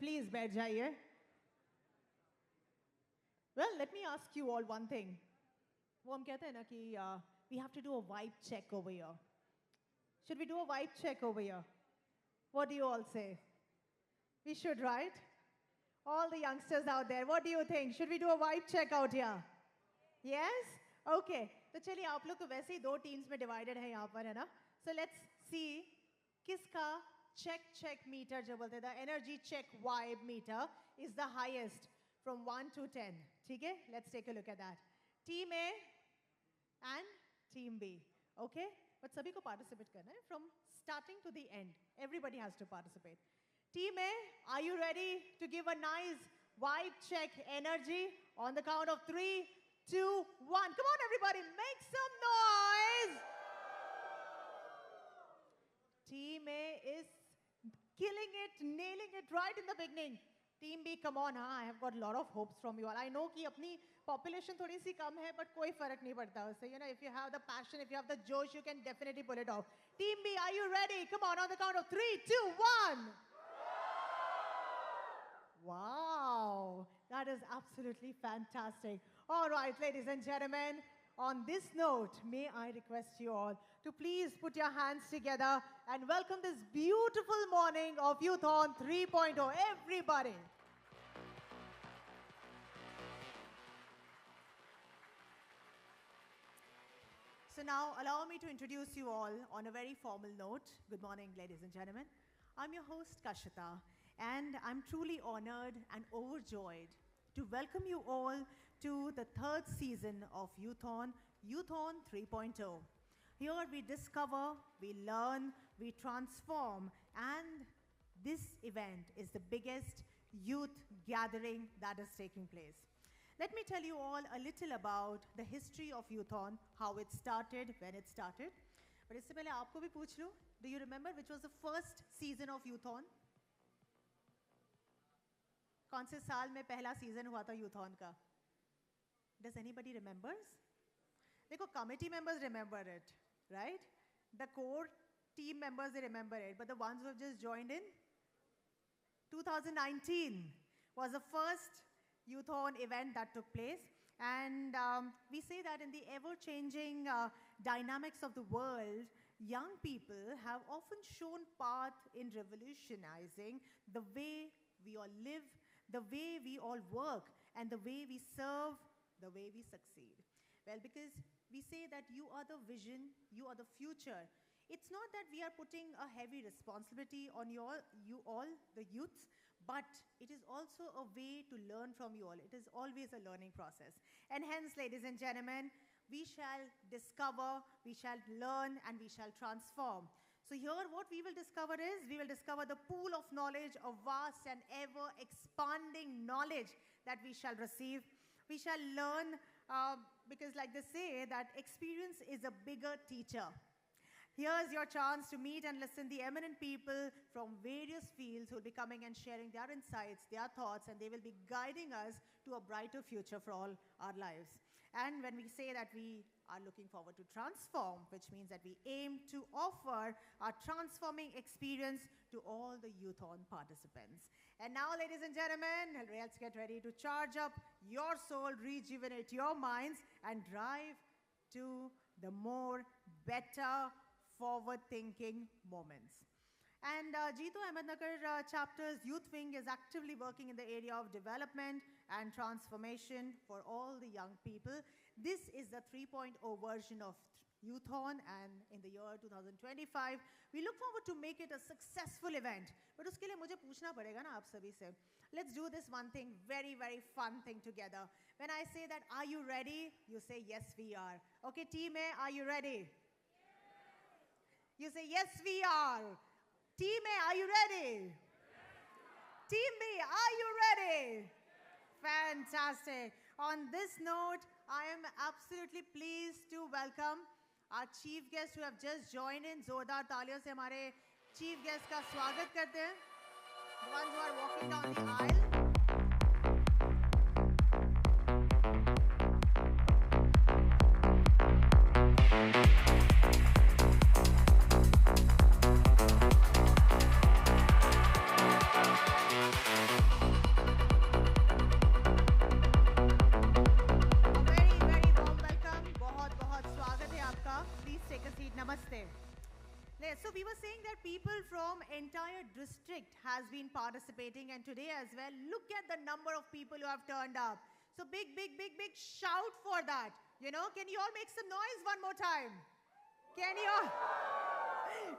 please बैठ जाइए. Well, let me ask you all one thing. वो हम कहते हैं ना कि we have to do a vibe check over here. Should we do a vibe check over here? What do you all say? We should, right? All the youngsters out there, what do you think? Should we do a vibe check out here? Yes? Okay. तो चलिए आप लोग तो वैसे ही दो teams में divided है यहाँ पर है ना? So let's see किसका check meter जो बोलते हैं, the energy check vibe meter is the highest from 1 to 10. ठीक है? Let's take a look at that. Team A and Team B. Okay? But सभी को participate करना है from starting to the end. Everybody has to participate. Team A, are you ready to give a nice vibe check energy on the count of 3, 2, 1? Come on, everybody, make some noise. Team A is killing it, nailing it right in the beginning. Team B, come on, I have got a lot of hopes from you all. I know कि अपनी population थोड़ी सी कम है, but कोई फर्क नहीं पड़ता उससे. You know, if you have the passion, if you have the josh, you can definitely pull it off. Team B, are you ready? Come on the count of 3, 2, 1. Wow, that is absolutely fantastic. All right, ladies and gentlemen, on this note, may I request you all to please put your hands together and welcome this beautiful morning of Youthon 3.0. Everybody. So now, allow me to introduce you all on a very formal note. Good morning, ladies and gentlemen. I'm your host, Kashita, and I'm truly honored and overjoyed to welcome you all to the third season of Youthon 3.0. Here we discover, we learn, we transform, and this event is the biggest youth gathering that is taking place. Let me tell you all a little about the history of Youthon, how it started, when it started. But इससे पहले आपको भी पूछ लूँ, do you remember which was the first season of Youthon? कौन से साल में पहला सीजन हुआ था यूथॉन का? Does anybody remembers? देखो, committee members remember it, right? The core team members, they remember it, but the ones who have just joined in, 2019 was the first Youthon event that took place, and we say that in the ever-changing dynamics of the world, young people have often shown path in revolutionizing the way we all live, the way we all work, and the way we serve, the way we succeed. Well, because we say that you are the vision, you are the future. It's not that we are putting a heavy responsibility on you all, the youths, but it is also a way to learn from you all. It is always a learning process. And hence, ladies and gentlemen, we shall discover, we shall learn, and we shall transform. So here what we will discover is, we will discover the pool of knowledge, of vast and ever expanding knowledge that we shall receive. We shall learn because like they say that experience is a bigger teacher. Here's your chance to meet and listen to the eminent people from various fields who will be coming and sharing their insights, their thoughts, and they will be guiding us to a brighter future for all our lives. And when we say that we are looking forward to transform, which means that we aim to offer a transforming experience to all the Youthon participants. And now, ladies and gentlemen, let's get ready to charge up your soul, rejuvenate your minds, and drive to the more better, forward-thinking moments. And Jeetu Ahmednagar chapter's youth wing is actively working in the area of development and transformation for all the young people. This is the 3.0 version of Youthon, and in the year 2025, we look forward to make it a successful event. But uske liye mujhe पूछना पड़ेगा ना आप सभी से. Let's do this one thing, very, very fun thing together. When I say that, are you ready? You say, yes, we are. Okay, team A, are you ready? You say, yes, we are. Team A, are you ready? Yes. Team B, are you ready? Yes. Fantastic. On this note, I am absolutely pleased to welcome our chief guests who have just joined in. जोरदार तालियों से हमारे chief guests का स्वागत करते हैं. The ones who are walking down the aisle. restrict has been participating, and today as well. Look at the number of people who have turned up. So big, big, big, big shout for that. You know, can you all make some noise one more time? Can you all?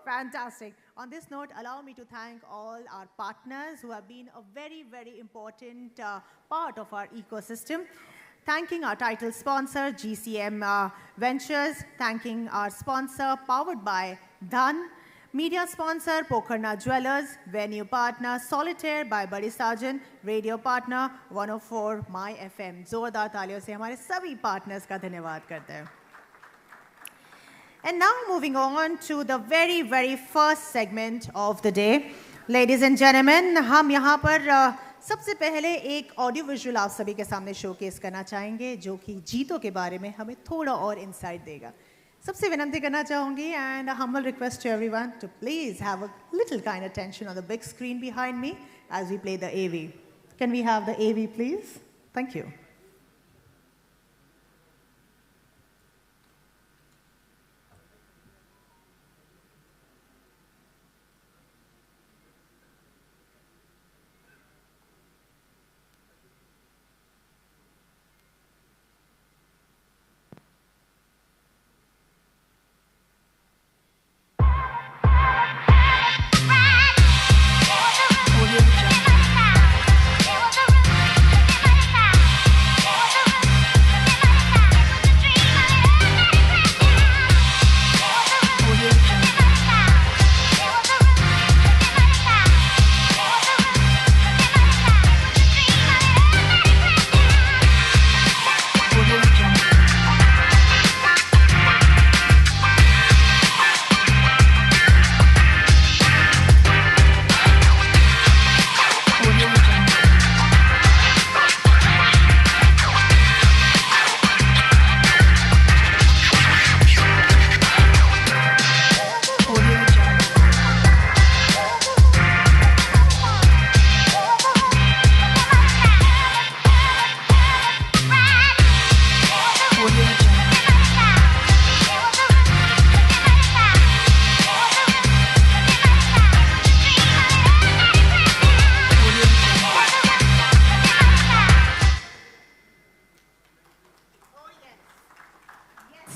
Fantastic. On this note, allow me to thank all our partners who have been a very, very important part of our ecosystem. Thanking our title sponsor, GCM Ventures. Thanking our sponsor, powered by Dhan. Media sponsor, Pokharna Jewelers. Venue partner, Solitaire by Badi Sajan. Radio partner, 104 My FM. जोरदार तालियों से हमारे सभी partners का धन्यवाद करते हैं. And now moving on to the very, very first segment of the day. Ladies and gentlemen, हम यहाँ पर सबसे पहले एक ऑडियो विजुअल आप सभी के सामने शोकेस करना चाहेंगे जो कि जीतों के बारे में हमें थोड़ा और इंसाइट देगा. सबसे विनंती करना चाहूँगी and a humble request to everyone to please have a little kind attention on the big screen behind me as we play the AV. Can we have the AV please? Thank you.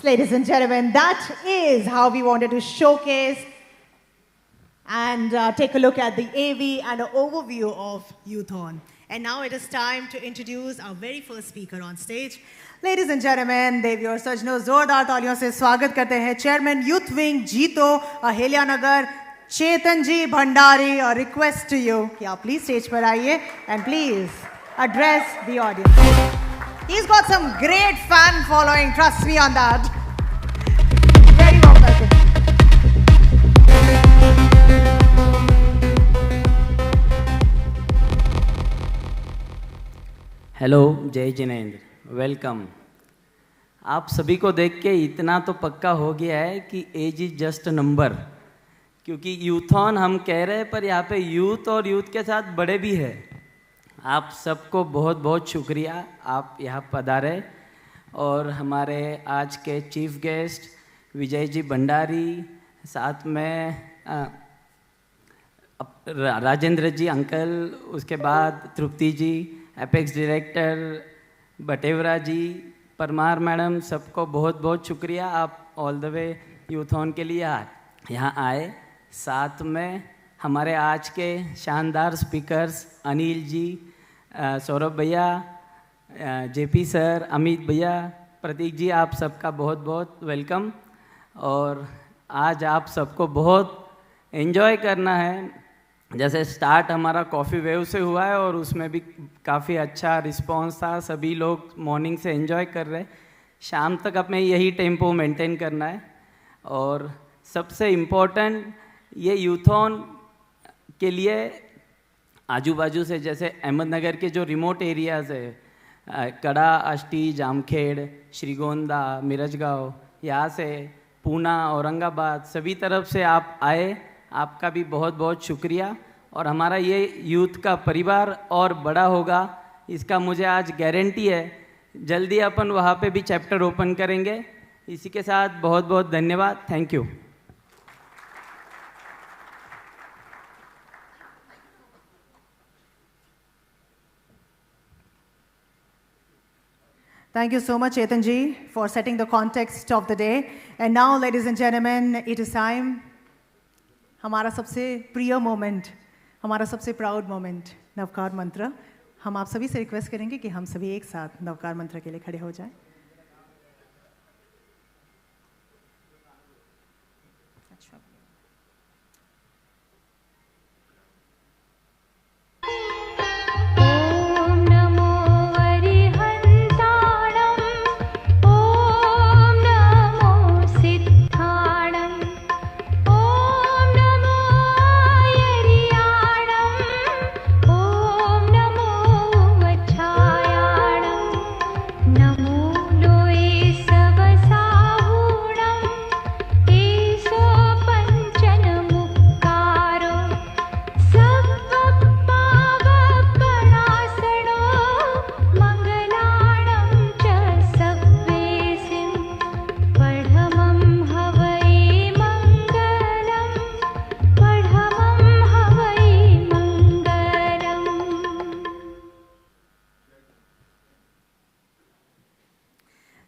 Ladies and gentlemen, that is how we wanted to showcase and take a look at the AV and an overview of Youthon. And now it is time to introduce our very first speaker on stage. Ladies and gentlemen, देवी और सज्जनों, जोरदार तालियों से स्वागत करते हैं chairman youth wing जीतो अहिल्या नगर चेतन जी भंडारी. और रिक्वेस्ट टू यू कि आप प्लीज स्टेज पर आइए and please address the audience. He's got some great fan following, trust me on that. Very warm welcome. Hello, जय जिनेंद्र, वेलकम. आप सभी को देख के इतना तो पक्का हो गया है कि age is just a number, क्योंकि यूथॉन हम कह रहे हैं पर यहाँ पे यूथ और यूथ के साथ बड़े भी है. आप सबको बहुत बहुत शुक्रिया, आप यहाँ पधारे. और हमारे आज के चीफ गेस्ट विजय जी भंडारी, साथ में राजेंद्र जी अंकल, उसके बाद तृप्ति जी, एपेक्स डायरेक्टर बटेवरा जी, परमार मैडम, सबको बहुत बहुत शुक्रिया. आप ऑल द वे यूथॉन के लिए यहाँ आए. साथ में हमारे आज के शानदार स्पीकर्स अनिल जी, सौरभ भैया, जेपी सर, अमित भैया, प्रतीक जी, आप सबका बहुत बहुत वेलकम. और आज आप सबको बहुत एंजॉय करना है. जैसे स्टार्ट हमारा कॉफ़ी वेव से हुआ है और उसमें भी काफ़ी अच्छा रिस्पांस था. सभी लोग मॉर्निंग से एंजॉय कर रहे. शाम तक हमें यही टेम्पो मेंटेन करना है. और सबसे इम्पोर्टेंट ये यूथॉन के लिए आजू बाजू से, जैसे अहमदनगर के जो रिमोट एरियाज़ है, कड़ा, अष्टी, जामखेड़, श्रीगोंदा, मिरजगांव, यहाँ से पूना, औरंगाबाद, सभी तरफ से आप आए. आपका भी बहुत बहुत शुक्रिया. और हमारा ये यूथ का परिवार और बड़ा होगा, इसका मुझे आज गारंटी है. जल्दी अपन वहाँ पे भी चैप्टर ओपन करेंगे. इसी के साथ बहुत बहुत धन्यवाद. Thank you. Thank you so much, Chetan ji, for setting the context of the day. And now, ladies and gentlemen, it is time. हमारा सबसे प्रिय मोमेंट, हमारा सबसे प्राउड मोमेंट, नवकार मंत्र. हम आप सभी से रिक्वेस्ट करेंगे कि हम सभी एक साथ नवकार मंत्र के लिए खड़े हो जाएं.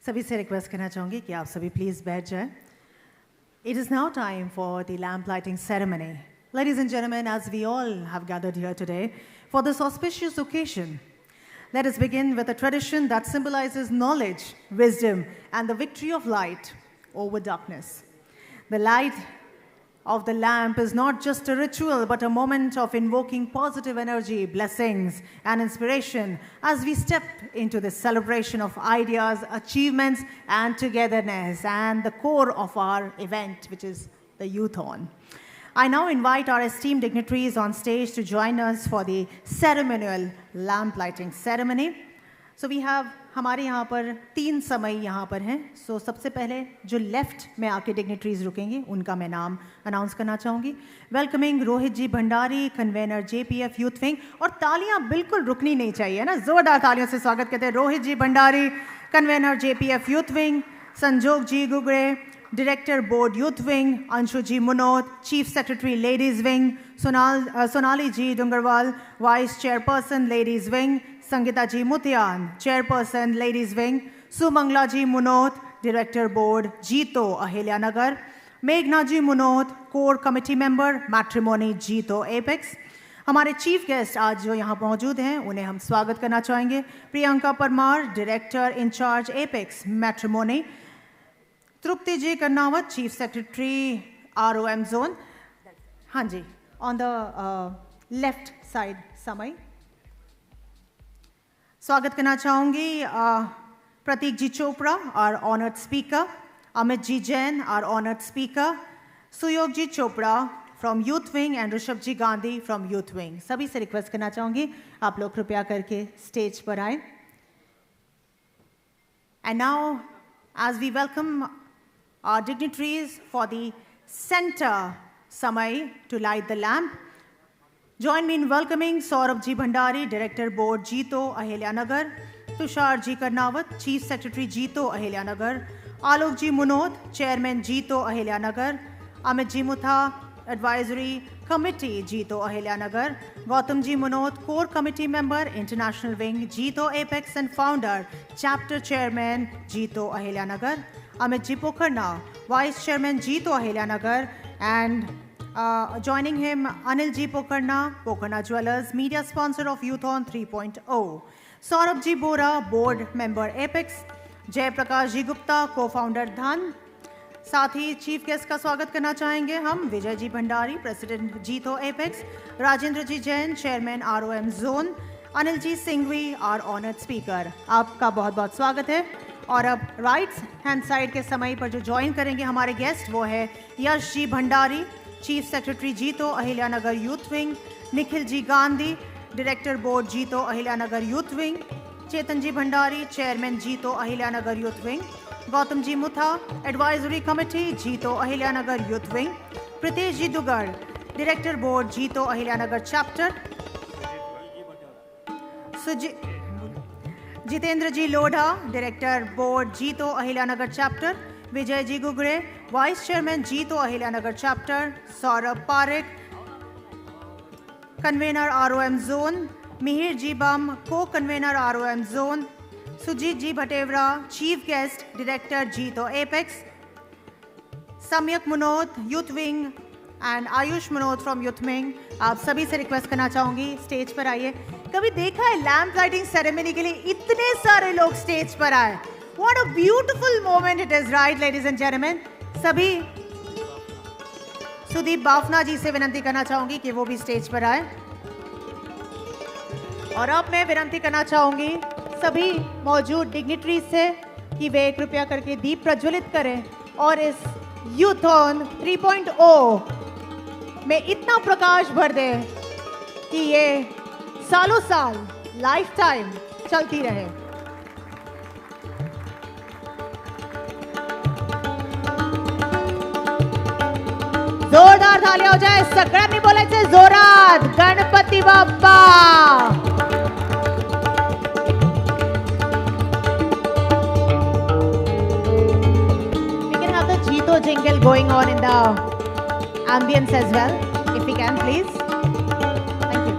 सभी से रिक्वेस्ट करना चाहूँगी कि आप सभी प्लीज़ बैठ जाएं. It is now time for the lamp lighting ceremony. Ladies and gentlemen, as we all have gathered here today for this auspicious occasion, let us begin with a tradition that symbolizes knowledge, wisdom, and the victory of light over darkness. The light of the lamp is not just a ritual, but a moment of invoking positive energy, blessings, and inspiration as we step into the celebration of ideas, achievements, and togetherness, and the core of our event, which is the Youthon. I now invite our esteemed dignitaries on stage to join us for the ceremonial lamp lighting ceremony. So we have हमारे यहाँ पर 3 समय यहाँ पर हैं. सो सबसे पहले जो लेफ्ट में आके डिग्निटरीज रुकेंगे उनका मैं नाम अनाउंस करना चाहूँगी. Welcoming Rohit ji Bhandari, convener JPF youth wing. और तालियां बिल्कुल रुकनी नहीं चाहिए ना, जोरदार तालियों से स्वागत करते हैं Rohit ji Bhandari, convener JPF youth wing. Sanjog ji Gugade, director board youth wing. Anshu ji Munot, chief secretary ladies wing. Sonali ji Dungarwal, vice chairperson ladies wing. Sangeeta ji Mutiyan, chairperson ladies wing. Sumangala ji Munot, director board JITO Ahilyanagar. मेघना ji Munot, core committee member matrimony JITO apex. हमारे चीफ गेस्ट आज जो यहाँ मौजूद हैं उन्हें हम स्वागत करना चाहेंगे. Priyanka Parmar, director in charge apex matrimony. Tripti ji Karnavat, chief secretary ROM zone. हाँ जी, ऑन द लेफ्ट साइड समय. स्वागत करना चाहूँगी Prateek ji Chopra, our honoured speaker. Amit ji Jain, our honoured speaker. Suyog ji Chopra from youth wing and Rishabh ji Gandhi from youth wing. सभी से रिक्वेस्ट करना चाहूँगी आप लोग कृपया करके स्टेज पर आए. And now as we welcome our dignitaries for the center Samay to light the lamp. Join me in welcoming Saurabh Ji Bhandari, Director Board Jeeto Ahilyanagar. Tushar Ji Karnawat, Chief Secretary Jeeto Ahilyanagar. Alok Ji Munot, Chairman Jeeto Ahilyanagar. Amit Ji Mutha, Advisory Committee Jeeto Ahilyanagar. Gautam Ji Munot, Core Committee Member, International Wing Jeeto Apex and Founder, Chapter Chairman Jeeto Ahilyanagar. Amit Ji Pokharna, Vice Chairman Jeeto Ahilyanagar, and joining him Anil Ji Pokharna, Pokharna Jewelers, media sponsor of Youthon 3.0. Saurabh Ji Bora, Board Member Apex. Jay Prakash Ji Gupta, Co-Founder Dhan. साथ ही chief guest का स्वागत करना चाहेंगे हम Vijay ji Bhandari, president JITO apex. Rajendra ji Jain, chairman ROM zone. Anil ji Singhvi, our honoured speaker. आपका बहुत बहुत स्वागत है. और अब राइट हैंड साइड के समय पर जो ज्वाइन करेंगे हमारे गेस्ट वो है Yash ji Bhandari, chief secretary JITO Ahilyanagar youth wing. Nikhil ji Gandhi, director board JITO Ahilyanagar youth wing. Chetan ji Bhandari, chairman JITO Ahilyanagar youth wing. Gautam ji Mutha, advisory committee JITO Ahilyanagar youth wing. Pritesh ji Dugad, director board JITO Ahilyanagar chapter. Jitendra ji Lodha, director board JITO Ahilyanagar chapter. Vijay ji Gugade, vice chairman JITO Ahilyanagar chapter. Saurabh Pareek, convener ROM zone. Mihir जी बम, को convener ROM zone. Sujit G. Bhatevra, Chief Guest, Director Jeeto Apex, Samyak Munod, Youth Wing, and Ayush Munod from Youth Wing. आप सभी से request करना चाहूंगी stage पर आइए. कभी देखा है लैम्प लाइटिंग सेरेमनी के लिए इतने सारे लोग स्टेज पर आए? What a beautiful moment it is, right, ladies and gentlemen? सभी सुदीप बाफना जी से विनती करना चाहूंगी कि वो भी स्टेज पर आए. और अब मैं विनती करना चाहूंगी सभी मौजूद डिग्निटरीज से कि वे कृपया करके दीप प्रज्वलित करें और इस यूथॉन 3.0 में इतना प्रकाश भर दें कि ये सालों साल लाइफ टाइम चलती रहे. जोरदार तालियां हो जाए. सगळ्यांनी बोलायचे जोरात Ganpati Bappa. Jeeto jingle going on in the ambience as well, if we can, please. Thank you.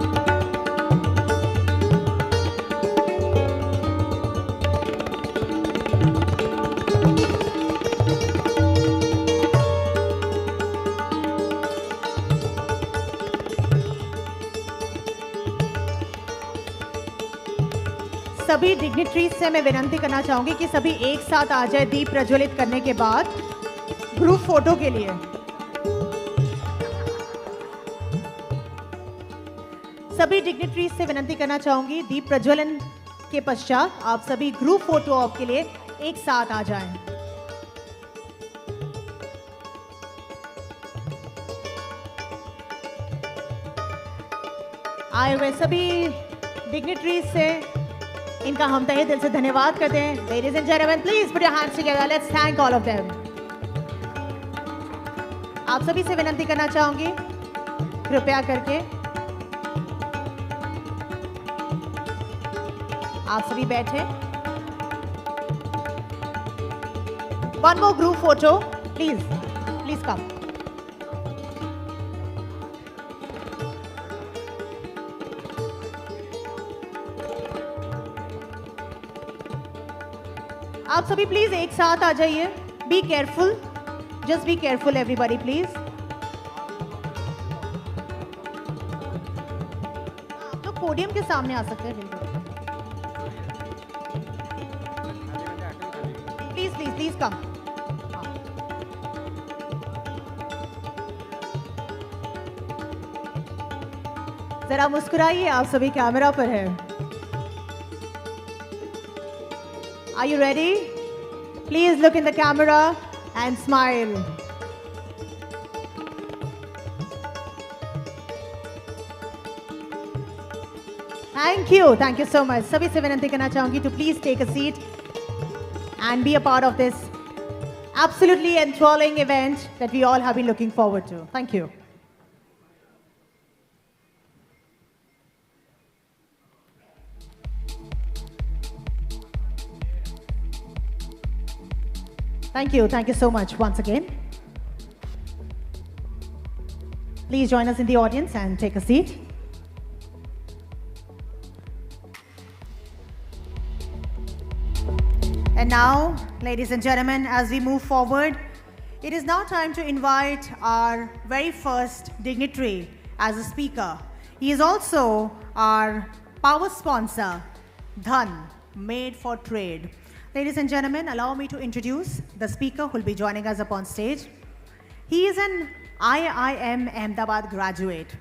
सभी डिग्निटरीज से मैं विनती करना चाहूंगी कि सभी एक साथ आ जाए दीप प्रज्वलित करने के बाद ग्रुप फोटो के लिए. सभी डिग्निटरीज से विनती करना चाहूंगी दीप प्रज्वलन के पश्चात आप सभी ग्रुप फोटो ऑप के लिए एक साथ आ जाएं. आए हुए सभी डिग्निटरीज से इनका हम तहे दिल से धन्यवाद करते हैं. Ladies and gentlemen, please put your hands together. Let's thank all of them. आप सभी से विनती करना चाहूंगी कृपया करके आप सभी बैठे. One more group photo, please. Please come. आप सभी प्लीज एक साथ आ जाइए. Be careful. Just be careful, everybody, please. आप लोग पोडियम के सामने आ सकते हैं बिल्कुल. Please, please, please come. जरा मुस्कुराइए. आप सभी कैमरा पर हैं. Are you ready? Please look in the camera and smile. Thank you so much. सभी से विनती करना चाहूंगी to please take a seat and be a part of this absolutely enthralling event that we all have been looking forward to. Thank you. Thank you so much once again. Please join us in the audience and take a seat. And now, ladies and gentlemen, as we move forward, it is now time to invite our very first dignitary as a speaker. He is also our power sponsor, Dhan, Made for Trade. Ladies and gentlemen, allow me to introduce the speaker who will be joining us upon stage. He is an IIM Ahmedabad graduate.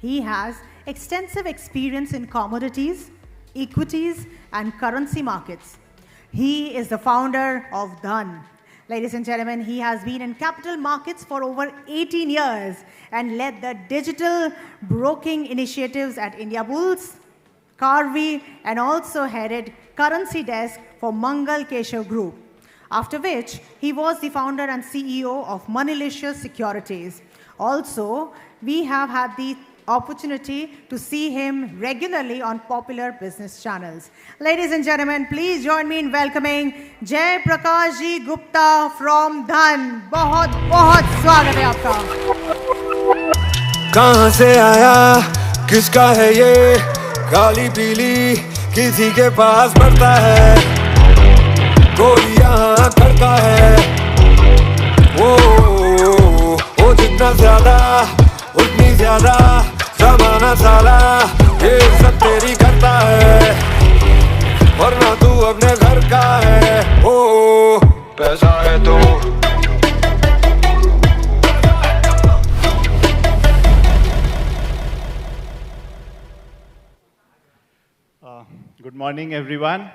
He has extensive experience in commodities, equities, and currency markets. He is the founder of Dhan. Ladies and gentlemen, he has been in capital markets for over 18 years and led the digital broking initiatives at India Bulls, Carvey, and also headed currency desk for Mangal Keshav Group, after which he was the founder and CEO of Moneylicious Securities. Also, we have had the opportunity to see him regularly on popular business channels. Ladies and gentlemen, please join me in welcoming Jay Prakash Ji Gupta from Dhan. बहुत बहुत स्वागत है आपका. कहाँ से आया, किसका है ये काली पीली किसी के पास बढ़ता है, कोई यहाँ खड़का है। ओ जितना ज्यादा उतनी ज्यादा जमाना साला ये सब तेरी करता है, वरना तू अपने घर का है। ओ पैसा है तो गुड मॉर्निंग एवरीवन।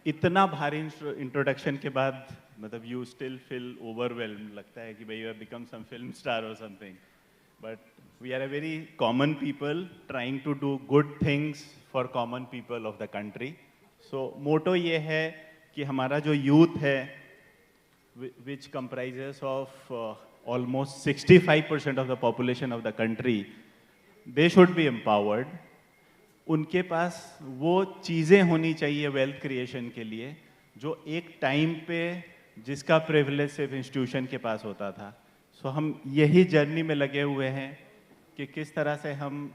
इतना भारी इंट्रोडक्शन के बाद मतलब यू स्टिल फील ओवरवेल्म्ड, लगता है कि भाई you have become some film star और something, but we are a very common people trying to do good things for common people of the country. So motto ये है कि हमारा जो यूथ है which comprises of almost 65% of the population of the country, they should be empowered. उनके पास वो चीज़ें होनी चाहिए वेल्थ क्रिएशन के लिए जो एक टाइम पे जिसका प्रिविलेज सिर्फ इंस्टीट्यूशन के पास होता था। सो हम यही जर्नी में लगे हुए हैं कि किस तरह से हम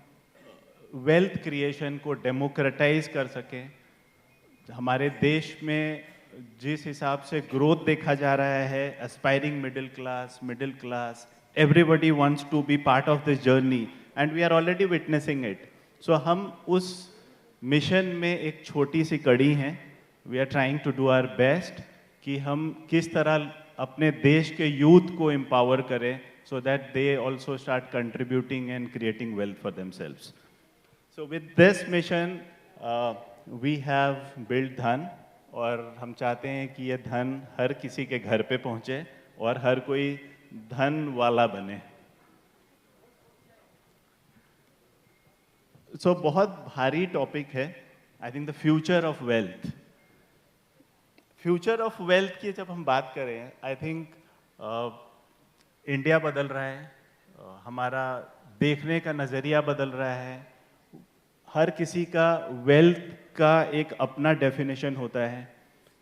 वेल्थ क्रिएशन को डेमोक्रेटाइज कर सकें। हमारे देश में जिस हिसाब से ग्रोथ देखा जा रहा है, aspiring middle class, everybody wants to be part of this journey and we are already witnessing it. So हम उस मिशन में एक छोटी सी कड़ी हैं। We are trying to do our best कि हम किस तरह अपने देश के यूथ को एम्पावर करें so that they also start contributing and creating wealth for themselves. So with this mission we have build Dhan, और हम चाहते हैं कि ये धन हर किसी के घर पे पहुंचे और हर कोई धन वाला बने। सो बहुत भारी टॉपिक है, I think the future of wealth. Future of wealth की जब हम बात करें, आई थिंक इंडिया बदल रहा है, हमारा देखने का नज़रिया बदल रहा है। हर किसी का वेल्थ का एक अपना डेफिनेशन होता है।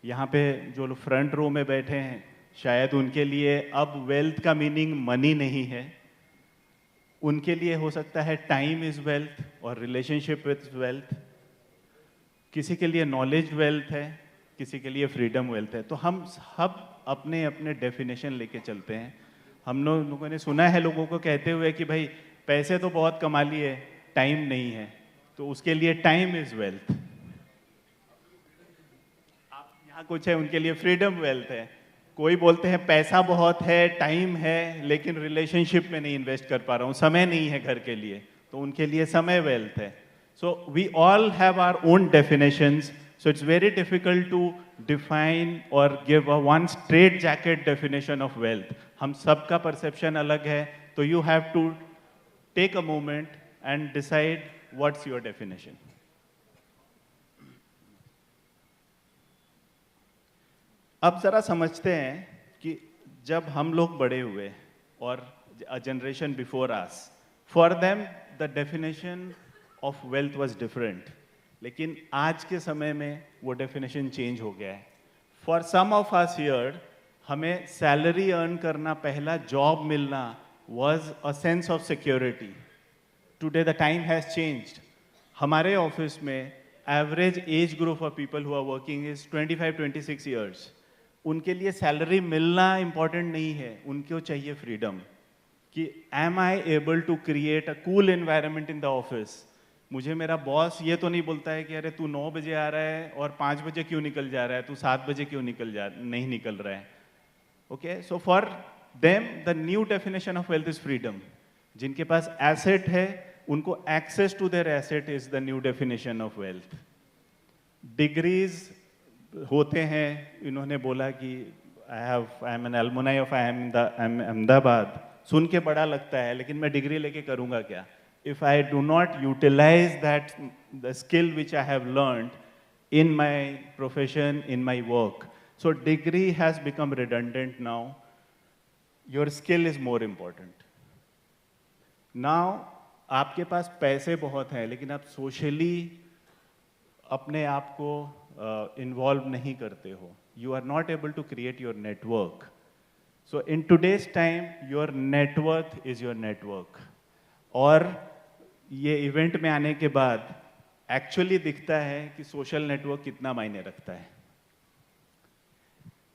यहाँ पे जो लोग फ्रंट रो में बैठे हैं, शायद उनके लिए अब वेल्थ का मीनिंग मनी नहीं है, उनके लिए हो सकता है टाइम इज वेल्थ और रिलेशनशिप विद वेल्थ। किसी के लिए नॉलेज वेल्थ है, किसी के लिए फ्रीडम वेल्थ है। तो हम सब अपने अपने डेफिनेशन लेके चलते हैं। हम लोगों ने सुना है लोगों को कहते हुए कि भाई पैसे तो बहुत कमा लिए, टाइम नहीं है, तो उसके लिए टाइम इज वेल्थ। आप यहाँ कुछ है, उनके लिए फ्रीडम वेल्थ है। कोई बोलते हैं पैसा बहुत है, टाइम है, लेकिन रिलेशनशिप में नहीं इन्वेस्ट कर पा रहा हूँ, समय नहीं है घर के लिए, तो उनके लिए समय वेल्थ है। So we all have our own definitions, so it's very difficult to define और give a one straight jacket definition of wealth. हम सबका परसेप्शन अलग है, तो you have to take a moment and decide what's your definition. अब जरा समझते हैं कि जब हम लोग बड़े हुए और a generation before us, for them the definition of wealth was different, लेकिन आज के समय में वो definition change हो गया है। For some of us here, हमें सैलरी अर्न करना, पहला जॉब मिलना was a sense of security. Today the time has changed. हमारे ऑफिस में average age group of people who are working is 25-26 years. उनके लिए सैलरी मिलना इंपॉर्टेंट नहीं है, उनको चाहिए फ्रीडम कि am I able to create a cool environment in the office. मुझे मेरा बॉस ये तो नहीं बोलता है कि अरे तू 9 बजे आ रहा है और 5 बजे क्यों निकल जा रहा है, तू 7 बजे क्यों नहीं निकल रहा है। Okay, so for them the new definition of wealth is freedom. जिनके पास एसेट है उनको access to their asset is the new definition of wealth. Degrees होते हैं, इन्होंने बोला कि I am an alumni of IIM Ahmedabad. सुन के बड़ा लगता है, लेकिन मैं डिग्री लेके करूंगा क्या if I do not utilize that the skill which I have learned in my profession, in my work. So degree has become redundant now, your skill is more important now. आपके पास पैसे बहुत हैं, लेकिन आप सोशली अपने आप को इन्वॉल्व नहीं करते हो, you are not able to create your network. So in today's time your network is your network. और ये इवेंट में आने के बाद एक्चुअली दिखता है कि सोशल नेटवर्क कितना मायने रखता है।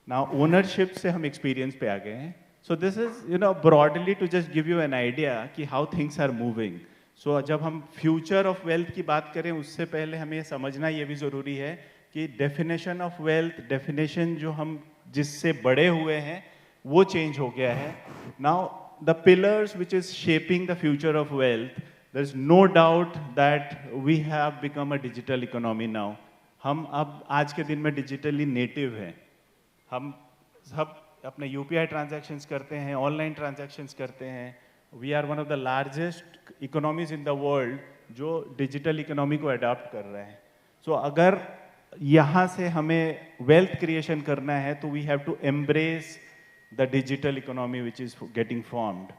नाउ ओनरशिप से हम एक्सपीरियंस पे आ गए हैं। So this is broadly to just give you an idea कि how things are moving. So जब हम फ्यूचर ऑफ वेल्थ की बात करें उससे पहले हमें ये समझना ये भी ज़रूरी है कि डेफिनेशन ऑफ वेल्थ, डेफिनेशन जो हम जिससे बड़े हुए हैं वो चेंज हो गया है। Now the pillars which is shaping the future of wealth, there is no doubt that we have become a digital economy now. हम अब आज के दिन में डिजिटली नेटिव हैं। हम सब अपने यूपीआई ट्रांजैक्शंस करते हैं, ऑनलाइन ट्रांजैक्शंस करते हैं। We are one of the largest economies in the world जो डिजिटल इकोनॉमी को अडॉप्ट कर रहे हैं। सो अगर यहाँ से हमें वेल्थ क्रिएशन करना है तो we have to embrace the digital economy which is getting formed.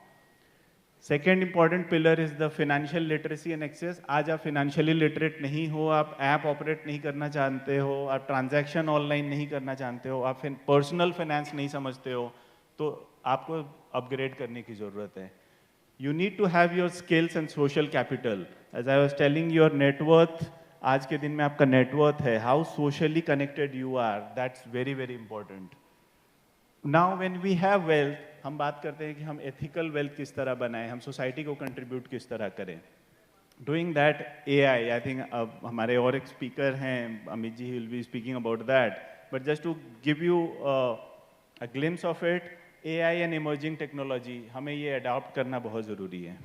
Second important pillar is the financial literacy and access. आज आप फाइनेंशियली लिटरेट नहीं हो, आप ऐप ऑपरेट नहीं करना जानते हो, आप ट्रांजैक्शन ऑनलाइन नहीं करना जानते हो, आप पर्सनल फाइनेंस नहीं समझते हो, तो आपको अपग्रेड करने की ज़रूरत है। You need to have your skills and social capital. As I was telling, your net worth आज के दिन में आपका नेटवर्थ है, how socially connected you are, that's very very important. Now when we have wealth, हम बात करते हैं कि हम एथिकल वेल्थ किस तरह बनाएं, हम सोसाइटी को कंट्रीब्यूट किस तरह करें। Doing that AI, I think अब हमारे और एक स्पीकर हैं Amit ji, he will be speaking about that, but just to give you a glimpse of it, AI and emerging technology हमें ये अडॉप्ट करना बहुत ज़रूरी है।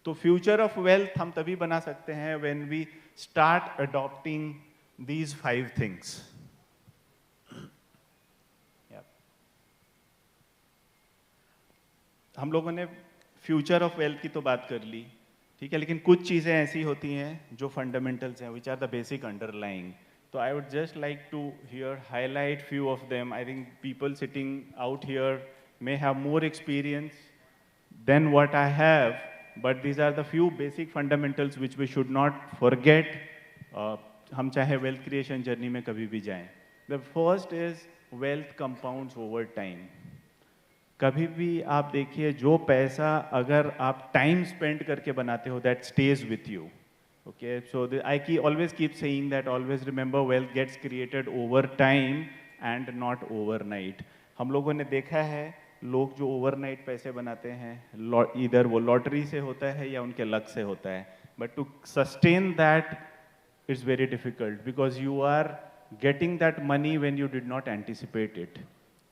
तो फ्यूचर ऑफ वेल्थ हम तभी बना सकते हैं when we start adopting these 5 things. हम लोगों ने फ्यूचर ऑफ वेल्थ की तो बात कर ली, ठीक है, लेकिन कुछ चीज़ें ऐसी होती हैं जो फंडामेंटल्स हैं, which are the basic underlying. तो I would just like to here highlight few of them. I think people sitting out here may have more experience than what I have, but these are the few basic fundamentals which we should not forget, हम चाहे wealth creation journey में कभी भी जाएं। The first is wealth compounds over time। कभी भी आप देखिए, जो पैसा अगर आप टाइम स्पेंड करके बनाते हो, that stays with you। Okay, so I always keep saying that, always remember wealth gets created over time and not overnight। हम लोगों ने देखा है लोग जो ओवरनाइट पैसे बनाते हैं, इधर वो लॉटरी से होता है या उनके लक से होता है, but to sustain that it's very difficult because you are getting that money when you did not anticipate it.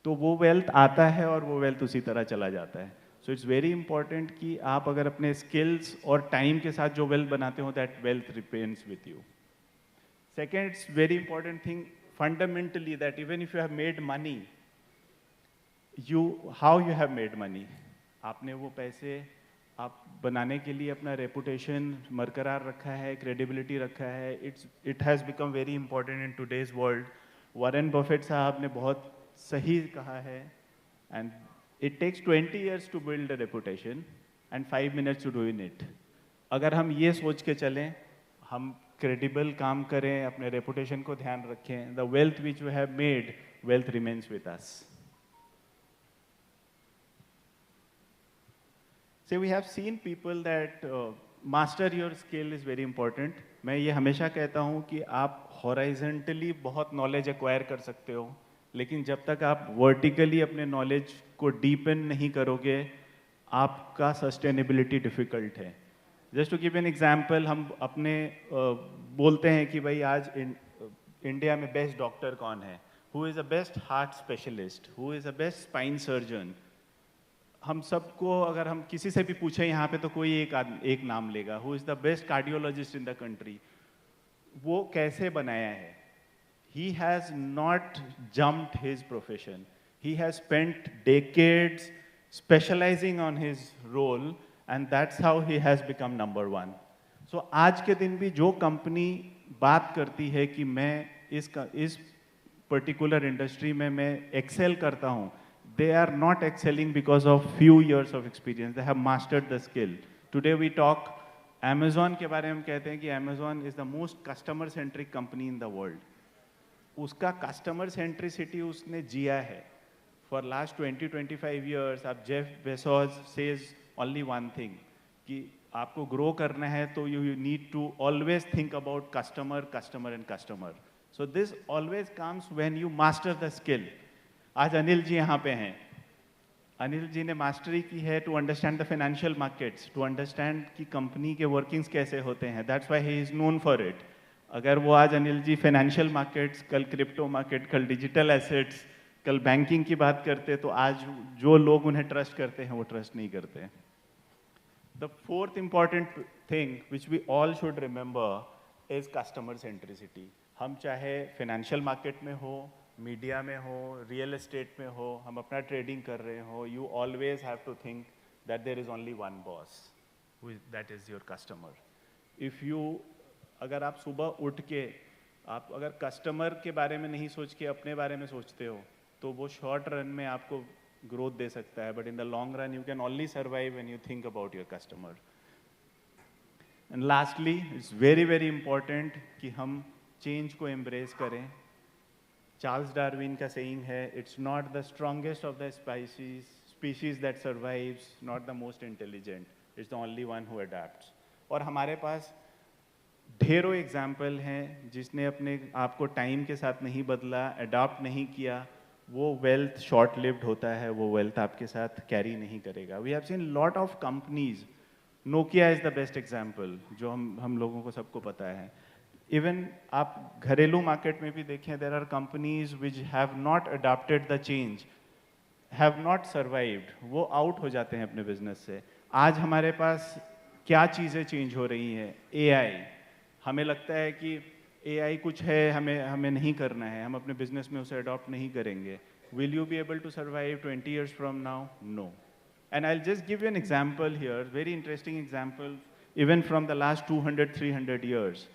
तो वो वेल्थ आता है और वो वेल्थ उसी तरह चला जाता है। सो इट्स वेरी इंपॉर्टेंट कि आप अगर अपने स्किल्स और टाइम के साथ जो वेल्थ बनाते हो, that wealth ripens with you. Second, it's very important thing fundamentally that even if you have made money, how you have made money, आपने वो पैसे आप बनाने के लिए अपना रेपुटेशन बरकरार रखा है, क्रेडिबिलिटी रखा है। It has become very important in today's world. Warren Buffett साहब ने बहुत सही कहा है, and it takes 20 years to build a reputation and 5 minutes to do in it. अगर हम ये सोच के चलें, हम क्रेडिबल काम करें, अपने रेपुटेशन को ध्यान रखें, the wealth which we have made, wealth remains with us. So we have seen people that master your skill is very important। मैं ये हमेशा कहता हूँ कि आप horizontally बहुत knowledge acquire कर सकते हो, लेकिन जब तक आप vertically अपने knowledge को deepen नहीं करोगे, आपका sustainability difficult है। Just to give an example, हम अपने बोलते हैं कि भाई आज इंडिया में बेस्ट डॉक्टर कौन है, who is the best heart specialist, who is the best spine surgeon। हम सबको अगर हम किसी से भी पूछें यहाँ पे तो कोई एक नाम लेगा, who is the best cardiologist in the country. वो कैसे बनाया है? He has not jumped his profession, he has spent decades specializing on his role, and that's how he has become number 1। So आज के दिन भी जो कंपनी बात करती है कि मैं इस पर्टिकुलर इंडस्ट्री में मैं एक्सेल करता हूँ, they are not excelling because of few years of experience, they have mastered the skill। Today we talk Amazon के बारे में, हम कहते हैं कि Amazon is the most customer centric company in the world। उसका customer centricity उसने जिया है for last 20-25 years। अब Jeff Bezos says only one thing कि आपको ग्रो करना है तो you need to always think about customer customer and customer. So this always comes when you master the skill. आज अनिल जी यहाँ पे हैं. अनिल जी ने मास्टरी की है to understand the financial markets, to understand कि कंपनी के वर्किंग्स कैसे होते हैं. That's why he is known for it. अगर वो आज अनिल जी फाइनेंशियल मार्केट्स, कल क्रिप्टो मार्केट, कल डिजिटल एसेट्स, कल बैंकिंग की बात करते तो आज जो लोग उन्हें ट्रस्ट करते हैं वो ट्रस्ट नहीं करते. The fourth important thing which we all should remember is customer centricity. हम चाहे फाइनेंशियल मार्केट में हो, मीडिया में हो, रियल एस्टेट में हो, हम अपना ट्रेडिंग कर रहे हो, you always have to think that there is only one boss, that is your customer. If you, अगर आप सुबह उठ के आप अगर कस्टमर के बारे में नहीं सोच के अपने बारे में सोचते हो तो वो शॉर्ट रन में आपको ग्रोथ दे सकता है, but in the long run you can only survive when you think about your customer. And lastly it's very very important कि हम चेंज को एम्ब्रेस करें. चार्ल्स डार्विन का सेइंग है, it's not the strongest of the species that survives, not the most intelligent, it's the only one who adapts. और हमारे पास ढेरों example हैं जिसने अपने आप को टाइम के साथ नहीं बदला, अडॉप्ट नहीं किया, वो वेल्थ शॉर्ट लिव्ड होता है, वो वेल्थ आपके साथ कैरी नहीं करेगा. We have seen lot of companies. Nokia is the best example जो हम लोगों को सबको पता है. इवन आप घरेलू मार्केट में भी देखें, there are companies which have not adopted the change, have not survived, वो आउट हो जाते हैं अपने बिजनेस से. आज हमारे पास क्या चीज़ें चेंज हो रही हैं? AI. हमें लगता है कि AI कुछ है, हमें नहीं करना है, हम अपने बिजनेस में उसे अडॉप्ट नहीं करेंगे. Will you be able to survive 20 years from now? No. And I just give you an example here, very interesting example, even from the last 200-300 years.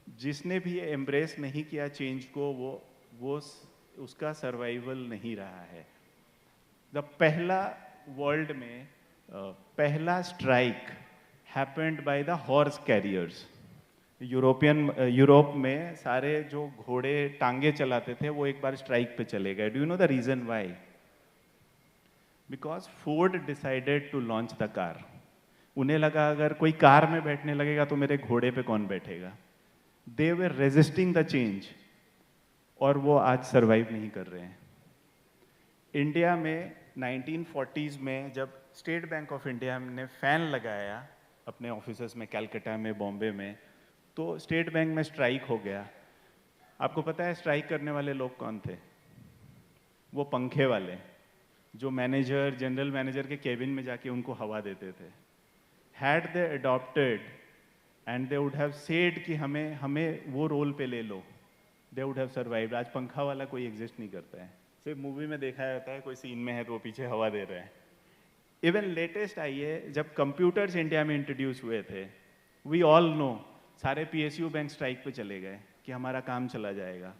जिसने भी एम्ब्रेस नहीं किया चेंज को, वो उसका सर्वाइवल नहीं रहा है. द पहला वर्ल्ड में पहला strike happened by the horse carriers. Europe में सारे जो घोड़े टांगे चलाते थे वो एक बार स्ट्राइक पे चले गए. Do you know the reason why? Because Ford decided to launch the car. उन्हें लगा अगर कोई कार में बैठने लगेगा तो मेरे घोड़े पे कौन बैठेगा. दे वर रेजिस्टिंग द चेंज और वो आज सर्वाइव नहीं कर रहे हैं. इंडिया में 1940s में जब स्टेट बैंक ऑफ इंडिया ने फैन लगाया अपने ऑफिसेस में, कैलकाटा में, बॉम्बे में, तो स्टेट बैंक में स्ट्राइक हो गया. आपको पता है स्ट्राइक करने वाले लोग कौन थे? वो पंखे वाले जो मैनेजर, जनरल मैनेजर के केबिन में जाके उनको हवा देते थे. Had they adopted and they would have said कि हमें वो रोल पे ले लो, दे वुड हैव सर्वाइव्ड. आज पंखा वाला कोई एग्जिस्ट नहीं करता है. सिर्फ मूवी में देखा जाता है, कोई सीन में है तो वो पीछे हवा दे रहे हैं. इवन लेटेस्ट आई है, जब कंप्यूटर्स इंडिया में इंट्रोड्यूस हुए थे, वी ऑल नो सारे PSU बैंक स्ट्राइक पे चले गए कि हमारा काम चला जाएगा.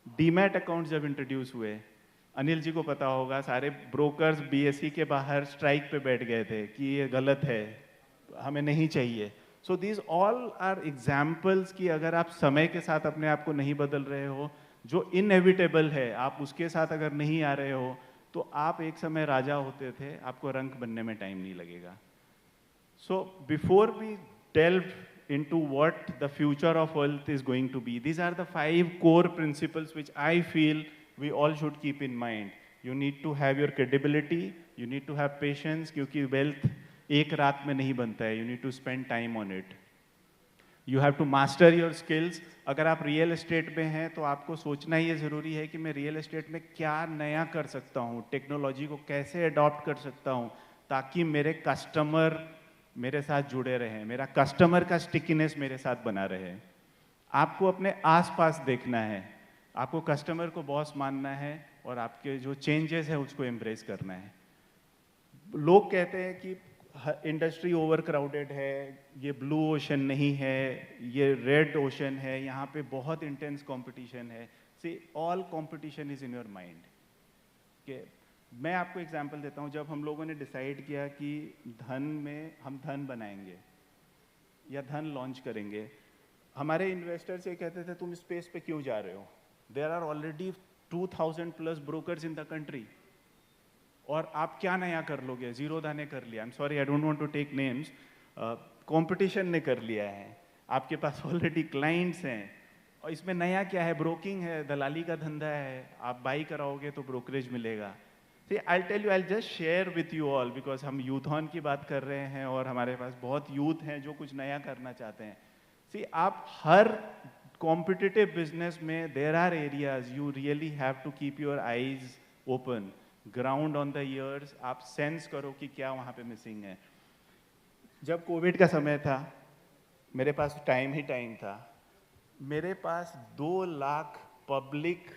डीमैट अकाउंट जब इंट्रोड्यूस हुए, अनिल जी को पता होगा, सारे ब्रोकर्स BSE के बाहर स्ट्राइक पे बैठ गए थे कि ये गलत है, हमें नहीं चाहिए. So these all are examples कि अगर आप समय के साथ अपने आप को नहीं बदल रहे हो, जो इनएविटेबल है, आप उसके साथ अगर नहीं आ रहे हो, तो आप एक समय राजा होते थे, आपको रंक बनने में टाइम नहीं लगेगा. So before we delve into what the future of wealth is going to be, these are the 5 core principles which I feel we all should keep in mind. You need to have your credibility, you need to have patience, क्योंकि wealth एक रात में नहीं बनता है. You need to spend time on it. You have to master your skills. अगर आप real estate में हैं तो आपको सोचना ये ज़रूरी है कि मैं रियल एस्टेट में क्या नया कर सकता हूँ, टेक्नोलॉजी को कैसे अडॉप्ट कर सकता हूँ ताकि मेरे कस्टमर मेरे साथ जुड़े रहें, मेरा कस्टमर का स्टिकीनेस मेरे साथ बना रहे. आपको अपने आसपास देखना है, आपको कस्टमर को बॉस मानना है और आपके जो चेंजेस है उसको एम्ब्रेस करना है. लोग कहते हैं कि इंडस्ट्री ओवर क्राउडेड है, ये ब्लू ओशन नहीं है, ये रेड ओशन है, यहाँ पे बहुत इंटेंस कंपटीशन है. See, all competition is in your mind. कि मैं आपको एग्जांपल देता हूँ, जब हम लोगों ने डिसाइड किया कि धन में हम धन बनाएंगे या धन लॉन्च करेंगे, हमारे इन्वेस्टर्स ये कहते थे तुम स्पेस पे क्यों जा रहे हो? There are already 2000+ brokers in the country और आप क्या नया कर लोगे? जीरो दाने कर लिया. I am sorry, I don't want to take names, competition ने कर लिया है, आपके पास ऑलरेडी क्लाइंट्स हैं, और इसमें नया क्या है, ब्रोकिंग है, दलाली का धंधा है, आप बाई कराओगे तो ब्रोकरेज मिलेगा। See, I'll tell you, I'll just share with you all because हम यूथॉन की बात कर रहे हैं और हमारे पास बहुत यूथ हैं जो कुछ नया करना चाहते हैं। See, आप हर कॉम्पिटिटिव बिजनेस में there are areas you really have to keep your eyes open, ground on the ears, आप सेंस करो कि क्या वहाँ पे मिसिंग है। जब कोविड का समय था, मेरे पास टाइम ही टाइम था, मेरे पास 2 लाख पब्लिक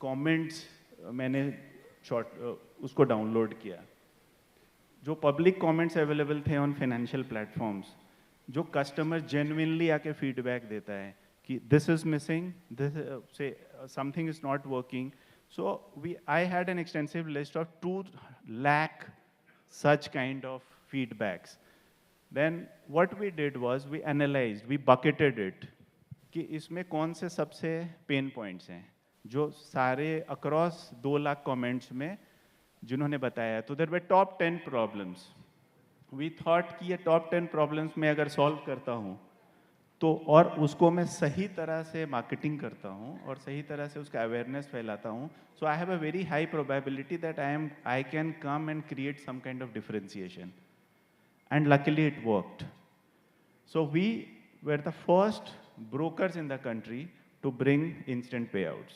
कमेंट्स मैंने उसको डाउनलोड किया, जो पब्लिक कमेंट्स अवेलेबल थे ऑन फाइनेंशियल प्लेटफॉर्म्स, जो कस्टमर जेन्युइनली आके फीडबैक देता है कि दिस इज मिसिंग, दिस से something is not working. So I had an extensive list of 2 lakh such kind of feedbacks. Then what we did was we analyzed, we bucketed it कि इसमें कौन से सबसे pen points हैं जो सारे across 2 lakh comments में जिन्होंने बताया। तो there were top 10 problems. We thought कि ये टॉप 10 प्रॉब्लम्स मैं अगर सॉल्व करता हूँ तो, और उसको मैं सही तरह से मार्केटिंग करता हूँ और सही तरह से उसका अवेयरनेस फैलाता हूँ, so I have a very high probability that I can come and create some kind of differentiation, and luckily it worked. So we were the first brokers in the country to bring instant payouts.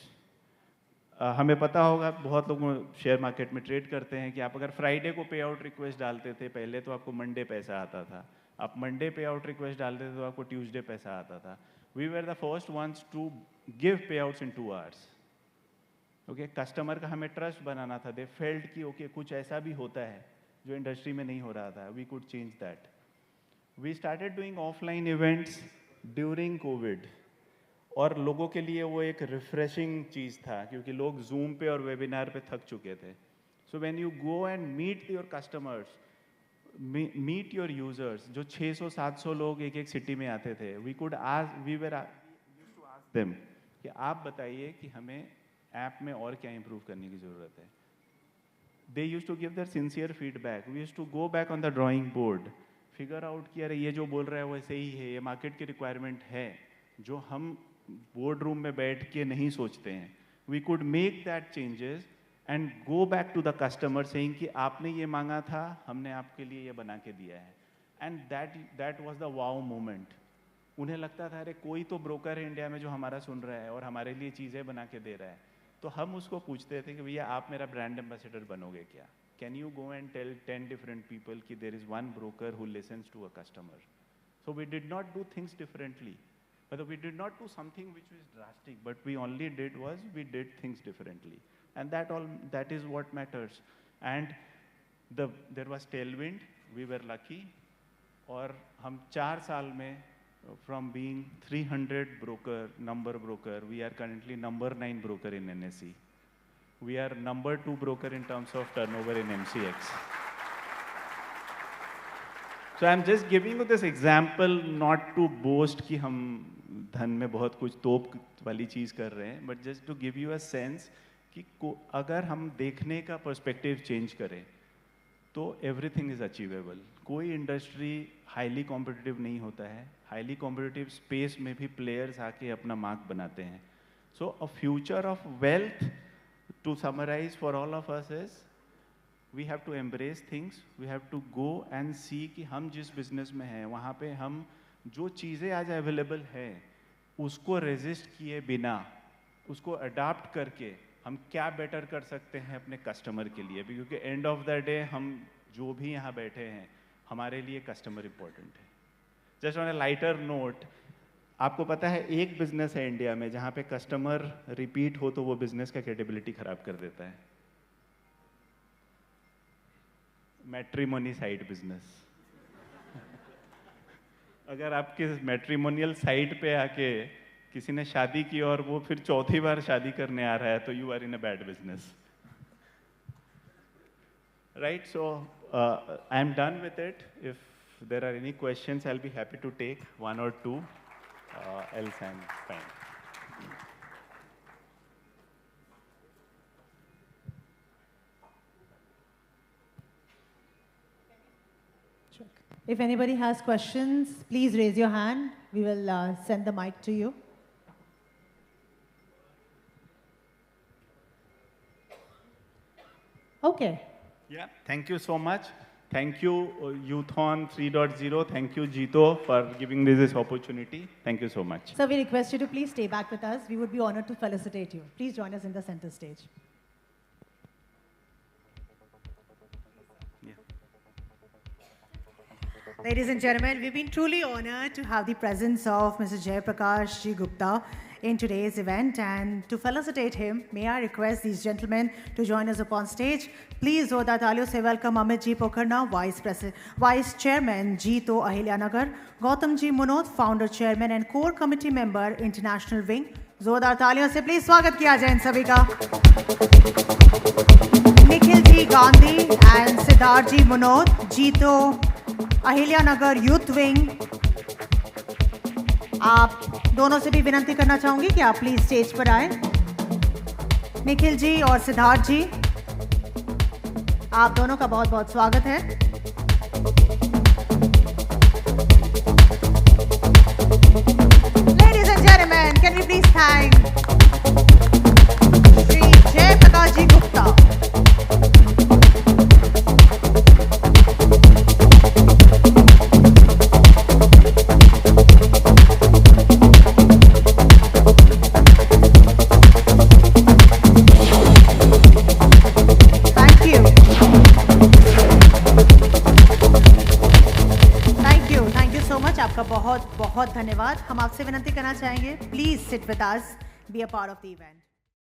हमें पता होगा, बहुत लोग share market में trade करते हैं कि आप अगर फ्राइडे को पे आउट रिक्वेस्ट डालते थे पहले तो आपको मंडे पैसा आता था, आप मंडे पे आउट रिक्वेस्ट डालते थे तो आपको ट्यूसडे पैसा आता था। We were the first ones to give pay outs in 2 hours. Okay, customer का हमें ट्रस्ट बनाना था, दे फेल्ट कि ओके कुछ ऐसा भी होता है जो इंडस्ट्री में नहीं हो रहा था, we could change that. We started doing offline events during COVID, और लोगों के लिए वो एक रिफ्रेशिंग चीज़ था क्योंकि लोग जूम पे और वेबिनार पे थक चुके थे। So when you go and meet your customers, meet your users, जो 600-700 लोग एक सिटी में आते थे, वी वर आस्क देम कि आप बताइए कि हमें ऐप में और क्या इंप्रूव करने की ज़रूरत है। They used to give their sincere feedback. We used to go back on the drawing board, figure out किया, अरे ये जो बोल रहा है वैसे ही है, ये मार्केट की रिक्वायरमेंट है जो हम बोर्ड रूम में बैठ के नहीं सोचते हैं। We could make that changes and go back to the customer saying कि आपने ये मांगा था, हमने आपके लिए ये बना के दिया है। And that was the wow moment. उन्हें लगता था अरे कोई तो ब्रोकर है इंडिया में जो हमारा सुन रहा है और हमारे लिए चीज़ें बना के दे रहा है। तो हम उसको पूछते थे कि भैया आप मेरा ब्रांड एम्बेसडर बनोगे क्या? Can you go and tell 10 different people कि there is one broker who listens to a customer? So we did not do things differently. But we did not do something which was drastic, but we only did was we did things differently. And that is what matters. And there was tailwind, we were lucky. और हम 4 साल में from being 300 number broker, we are currently number 9 broker in NSE. We are number 2 broker in terms of turnover in MCX. So I'm just giving you this example not to boast कि हम धन में बहुत कुछ तोप वाली चीज़ कर रहे हैं, but just to give you a sense कि अगर हम देखने का पर्सपेक्टिव चेंज करें तो everything is achievable. कोई इंडस्ट्री हाईली कॉम्पिटिटिव नहीं होता है, हाईली कॉम्पिटिटिव स्पेस में भी प्लेयर्स आके अपना मार्क बनाते हैं। So a future of wealth, to summarize for all of us, is we have to embrace things, we have to go and see कि हम जिस बिजनेस में हैं वहाँ पे हम जो चीज़ें आज अवेलेबल हैं उसको रेजिस्ट किए बिना, उसको अडाप्ट करके हम क्या बेटर कर सकते हैं अपने कस्टमर के लिए भी, क्योंकि एंड ऑफ द डे हम जो भी यहाँ बैठे हैं हमारे लिए कस्टमर इम्पोर्टेंट है। Just on A lighter note, आपको पता है एक बिजनेस है इंडिया में जहाँ पे कस्टमर रिपीट हो तो वो बिजनेस का क्रेडिबिलिटी खराब कर देता है, मैट्रिमोनी साइट बिजनेस। अगर आपके मैट्रिमोनियल साइट पे आके किसी ने शादी की और वो फिर चौथी बार शादी करने आ रहा है तो you are in a bad business, right? So I am done with it. If there are any questions, I'll be happy to take 1 or 2. Else I'm fine. Check. If anybody has questions, please raise your hand. We will send the mic to you. Okay. Yeah, thank you so much. Thank you, Youthon 3.0. Thank you, Jito, for giving me this opportunity. Thank you so much. So we request you to please stay back with us. We would be honored to felicitate you. Please join us in the center stage. Yeah. Ladies and gentlemen, we've been truly honored to have the presence of Mr. Jay Prakash Ji Gupta in today's event, and to felicitate him, may I request these gentlemen to join us upon stage. Please, जोरदार तालियों से welcome Amit Ji Pokharna, Vice Chairman, Jito Ahilyanagar, Gautam Ji Munot, Founder Chairman and Core Committee Member, International Wing. जोरदार तालियों से please स्वागत किया जाए इन सभी का. Nikhil Ji Gandhi and Siddharth Ji Munot, Jito Ahilyanagar Youth Wing. आप दोनों से भी विनती करना चाहूंगी कि आप प्लीज स्टेज पर आए. निखिल जी और सिद्धार्थ जी, आप दोनों का बहुत बहुत स्वागत है. Ladies and gentlemen, can we please thank Shri Jay Prakash Ji Gupta. आपका बहुत बहुत धन्यवाद. हम आपसे विनती करना चाहेंगे, please sit with us, be a part of the event.